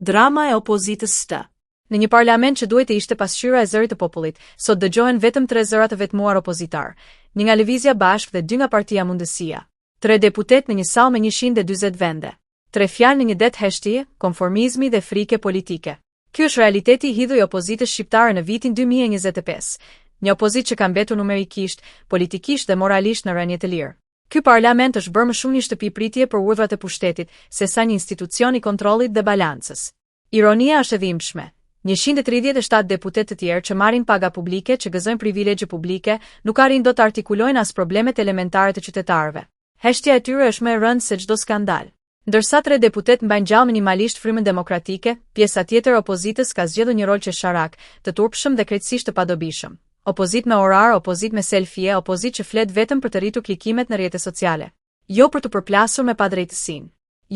Drama e opozitës së. Në një parlament që duhet të ishte pasqyra e zërit të popullit, sot dëgjohen vetëm 3 zëra të vetmuar opozitar, një nga Lëvizja Bashkë dhe 2 nga Partia Mundësia. 3 deputet në një sallë me 140 vende. 3 fjalë në një det heshtje, konformizmi dhe frike politike. Ky është realiteti i hidhur i opozitës shqiptare në vitin 2025. Një opozitë që ka mbetur numerikisht, politikisht dhe moralisht në rënje të lirë. Ky parlament është bërë më shumë një shtëpi pritje për urdhrat e pushtetit, se sa një institucion i kontrollit dhe balancës. Ironia është e dhimbshme. 137 deputet të tjerë që marrin paga publike, që gëzojnë privilegje publike, nuk arrin dot të artikulojnë as problemet elementare të qytetarëve. Heshtja e tyre është më e rëndë se çdo skandal. Ndërsa 3 deputet mbajnë gjallë minimalisht frymën demokratike, pjesa tjetër e opozitës ka zgjedhur një rol qesharak, të turpshëm dhe krejtësisht të padobishëm. Opozitë me orar, opozitë me selfie, opozitë që flet vetëm për të rritur klikimet në rrjetet sociale. Jo për të përplasur me padrejtësinë.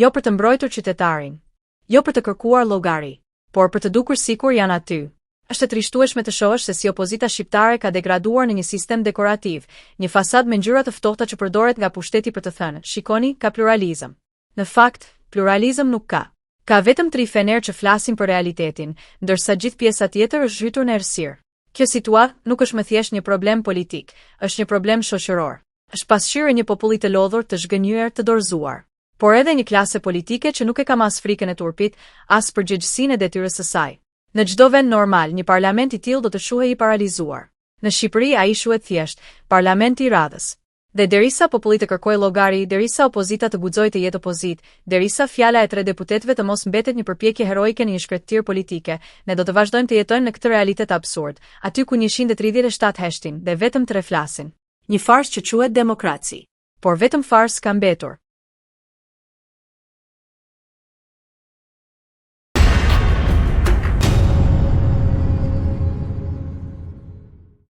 Jo për të mbrojtur qytetarin. Jo për të kërkuar llogari, por për të dukur sikur janë aty. Është e trishtueshme të shohësh se si opozita shqiptare ka degraduar në një sistem dekorativ, një fasadë me ngjyra të ftohta që përdoret nga pushteti për të thënë, shikoni, ka pluralizëm. Në fakt, pluralizëm nuk ka. Ka vetëm 3 fener që flasin për realitetin, ndërsa gjithë pjesa tjetër është zhytur në errësirë. Kjo situatë nuk është më thjesht një problem politik, është një problem shoqëror. Është pasqyrë një populli të lodhur, të zhgënjur, të dorëzuar, por edhe një klase politike që nuk e ka as frikën e turpit, as përgjegjësinë e detyrës së saj. Në çdo vend normal, një parlament i tillë do të shuhej i paralizuar. Në Shqipëri ai shuhet thjesht parlamenti i radhës. Dhe derisa populli të kërkojë llogari, derisa opozita të guxojë të jetë opozitë, derisa fjala e 3 deputetëve të mos mbetet një përpjekje heroike në një shkretëtirë politike, ne do të vazhdojmë të jetojmë në këtë realitet absurd, aty ku 137 heshtin dhe vetëm 3 flasin. Një farsë që quhet demokraci. Por vetëm farsë ka mbetur.